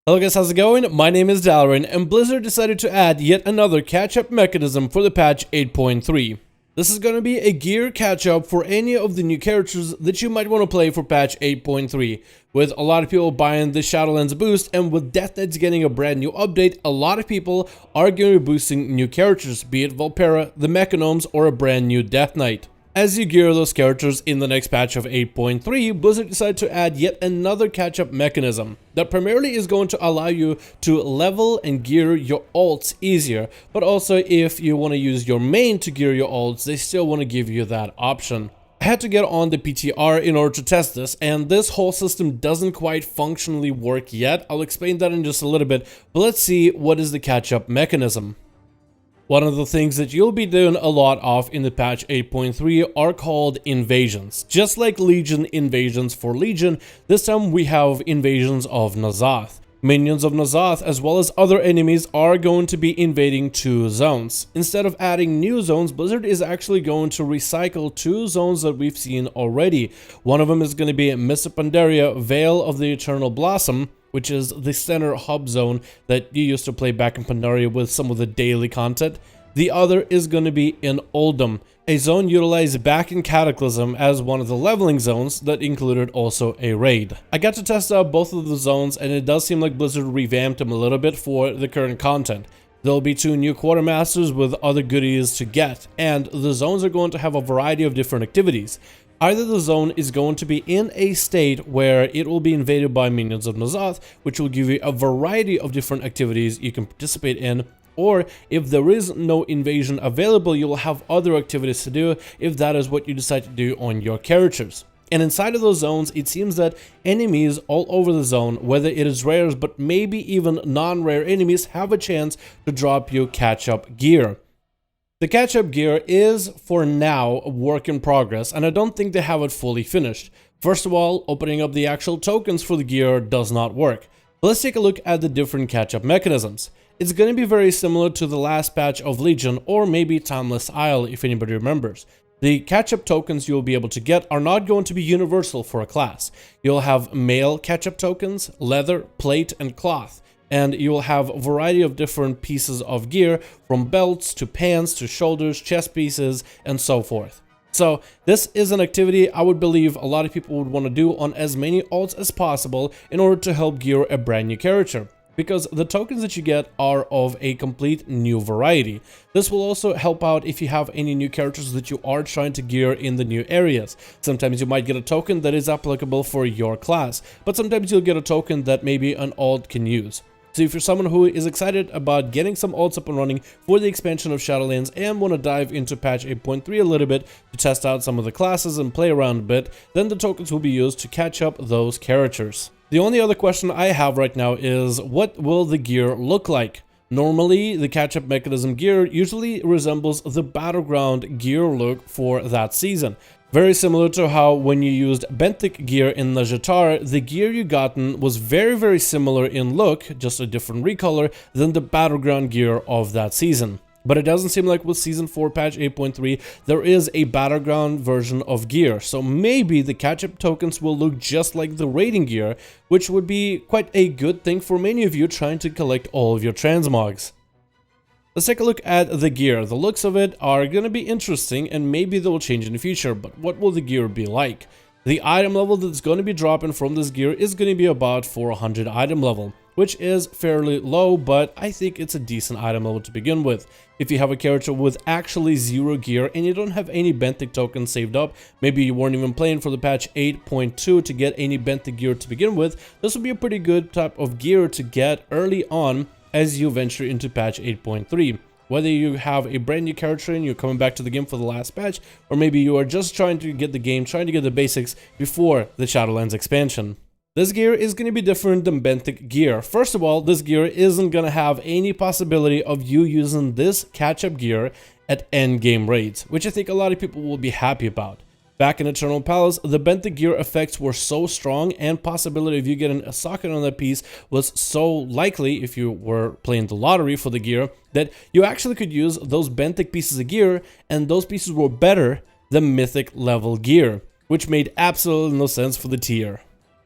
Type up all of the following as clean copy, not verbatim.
Hello guys, how's it going? My name is Dalaran, and Blizzard decided to add yet another catch-up mechanism for the patch 8.3. This is going to be a gear catch-up for any of the new characters that you might want to play for patch 8.3. With a lot of people buying the Shadowlands boost, and with Death Knight's getting a brand new update, a lot of people are going to be boosting new characters, be it Volpera, the Mechanomes, or a brand new Death Knight. As you gear those characters in the next patch of 8.3, Blizzard decided to add yet another catch-up mechanism that primarily is going to allow you to level and gear your ults easier, but also if you want to use your main to gear your ults, they still want to give you that option. I had to get on the PTR in order to test this, and this whole system doesn't quite functionally work yet. I'll explain that in just a little bit, but let's see what is the catch-up mechanism. One of the things that you'll be doing a lot of in the patch 8.3 are called invasions. Just like Legion invasions for Legion, this time we have invasions of N'Zoth. Minions of N'Zoth as well as other enemies are going to be invading two zones. Instead of adding new zones, Blizzard is actually going to recycle two zones that we've seen already. One of them is going to be Mists of Pandaria, Veil of the Eternal Blossom, which is the center hub zone that you used to play back in Pandaria with some of the daily content. The other is going to be in Uldum, a zone utilized back in Cataclysm as one of the leveling zones that included also a raid. I got to test out both of the zones, and it does seem like Blizzard revamped them a little bit for the current content. There'll be two new quartermasters with other goodies to get, and the zones are going to have a variety of different activities. Either the zone is going to be in a state where it will be invaded by minions of N'Zoth, which will give you a variety of different activities you can participate in, or if there is no invasion available, you will have other activities to do if that is what you decide to do on your characters. And inside of those zones, it seems that enemies all over the zone, whether it is rares but maybe even non-rare enemies, have a chance to drop you catch-up gear. The catch-up gear is, for now, a work in progress, and I don't think they have it fully finished. First of all, opening up the actual tokens for the gear does not work. But let's take a look at the different catch-up mechanisms. It's going to be very similar to the last patch of Legion, or maybe Timeless Isle, if anybody remembers. The catch-up tokens you'll be able to get are not going to be universal for a class. You'll have mail catch-up tokens, leather, plate, and cloth. And you will have a variety of different pieces of gear, from belts to pants to shoulders, chest pieces, and so forth. So this is an activity I would believe a lot of people would want to do on as many alts as possible in order to help gear a brand new character, because the tokens that you get are of a complete new variety. This will also help out if you have any new characters that you are trying to gear in the new areas. Sometimes you might get a token that is applicable for your class, but sometimes you'll get a token that maybe an alt can use. So if you're someone who is excited about getting some alts up and running for the expansion of Shadowlands and want to dive into patch 8.3 a little bit to test out some of the classes and play around a bit, then the tokens will be used to catch up those characters. The only other question I have right now is, what will the gear look like? Normally, the catch-up mechanism gear usually resembles the battleground gear look for that season. Very similar to how when you used Benthic gear in Nazjatar, the gear you gotten was very similar in look, just a different recolor than the battleground gear of that season. But it doesn't seem like with Season 4 patch 8.3 there is a battleground version of gear, so maybe the catch-up tokens will look just like the raiding gear, which would be quite a good thing for many of you trying to collect all of your transmogs. Let's take a look at the gear. The looks of it are going to be interesting, and maybe they will change in the future, but what will the gear be like? The item level that's going to be dropping from this gear is going to be about 400 item level, which is fairly low, but I think it's a decent item level to begin with. If you have a character with actually 0 gear and you don't have any Benthic tokens saved up, maybe you weren't even playing for the patch 8.2 to get any Benthic gear to begin with, this would be a pretty good type of gear to get early on as you venture into patch 8.3. Whether you have a brand new character and you're coming back to the game for the last patch, or maybe you are just trying to get the game, trying to get the basics before the Shadowlands expansion. This gear is going to be different than Benthic gear. First of all, this gear isn't going to have any possibility of you using this catch-up gear at endgame raids, which I think a lot of people will be happy about. Back in Eternal Palace, the Benthic gear effects were so strong, and possibility of you getting a socket on that piece was so likely if you were playing the lottery for the gear, that you actually could use those Benthic pieces of gear, and those pieces were better than Mythic level gear, which made absolutely no sense for the tier.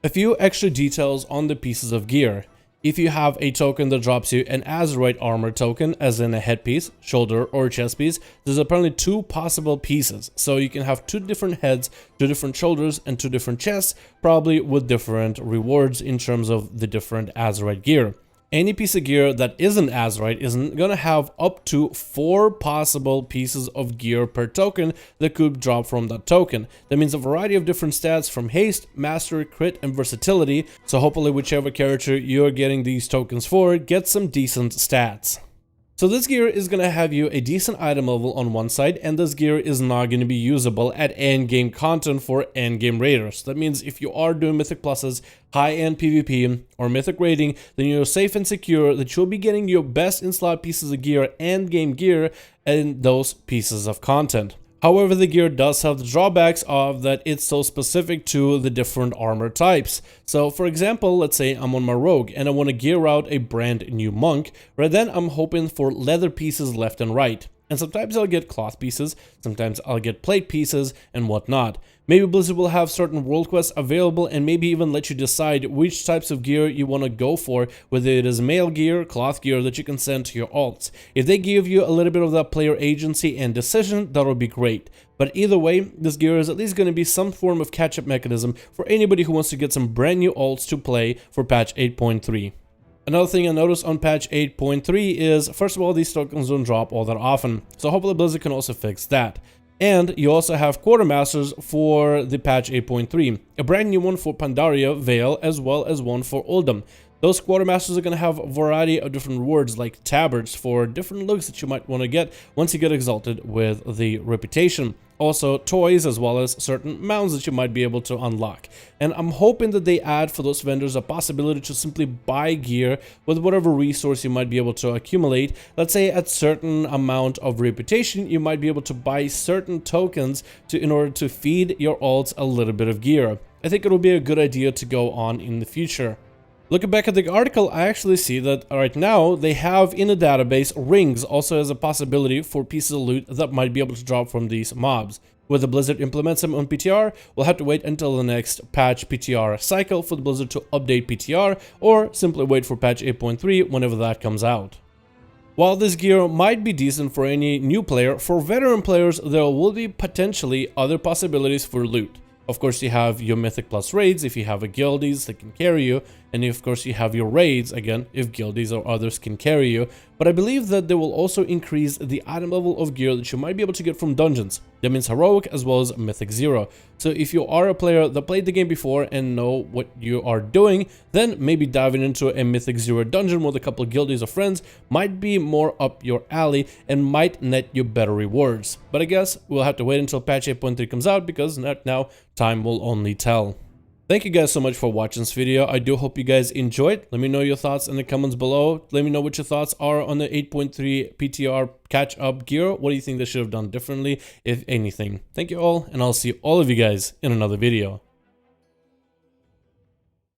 A few extra details on the pieces of gear. If you have a token that drops you an Azeroth armor token, as in a headpiece, shoulder, or chest piece, there's apparently 2 possible pieces. So you can have 2 different heads, 2 different shoulders, and 2 different chests, probably with different rewards in terms of the different Azeroth gear. Any piece of gear that isn't Azeroth isn't gonna have up to 4 possible pieces of gear per token that could drop from that token. That means a variety of different stats from haste, mastery, crit, and versatility, so hopefully whichever character you're getting these tokens for gets some decent stats. So this gear is going to have you a decent item level on one side, and this gear is not going to be usable at endgame content for endgame raiders. That means if you are doing Mythic Pluses, high-end PvP, or Mythic raiding, then you're safe and secure that you'll be getting your best in-slot pieces of gear, endgame gear, and those pieces of content. However, the gear does have the drawbacks of that it's so specific to the different armor types. So for example, let's say I'm on my rogue and I want to gear out a brand new monk, right then I'm hoping for leather pieces left and right. And sometimes I'll get cloth pieces, sometimes I'll get plate pieces and whatnot. Maybe Blizzard will have certain world quests available and maybe even let you decide which types of gear you want to go for, whether it is mail gear, cloth gear that you can send to your alts. If they give you a little bit of that player agency and decision, that'll be great. But either way, this gear is at least going to be some form of catch-up mechanism for anybody who wants to get some brand new alts to play for patch 8.3. Another thing I noticed on patch 8.3 is, first of all, these tokens don't drop all that often, so hopefully Blizzard can also fix that. And you also have quartermasters for the patch 8.3, a brand new one for Pandaria, Vale, as well as one for Uldum. Those quartermasters are going to have a variety of different rewards like tabards for different looks that you might want to get once you get exalted with the reputation. Also toys as well as certain mounts that you might be able to unlock. And I'm hoping that they add for those vendors a possibility to simply buy gear with whatever resource you might be able to accumulate. Let's say at certain amount of reputation, you might be able to buy certain tokens in order to feed your alts a little bit of gear. I think it will be a good idea to go on in the future. Looking back at the article, I actually see that right now they have in the database rings also as a possibility for pieces of loot that might be able to drop from these mobs. Whether Blizzard implements them on PTR, we'll have to wait until the next patch PTR cycle for the Blizzard to update PTR, or simply wait for patch 8.3 whenever that comes out. While this gear might be decent for any new player, for veteran players there will be potentially other possibilities for loot. Of course, you have your Mythic Plus raids if you have a guildies that can carry you, and of course you have your raids, again, if guildies or others can carry you. But I believe that they will also increase the item level of gear that you might be able to get from dungeons. That means heroic as well as Mythic 0. So if you are a player that played the game before and know what you are doing, then maybe diving into a Mythic 0 dungeon with a couple of guildies or friends might be more up your alley and might net you better rewards. But I guess we'll have to wait until patch 8.3 comes out, because now time will only tell. Thank you guys so much for watching this video. I do hope you guys enjoyed. Let me know your thoughts in the comments below. Let me know what your thoughts are on the 8.3 PTR catch-up gear. What do you think they should have done differently, if anything? Thank you all, and I'll see all of you guys in another video.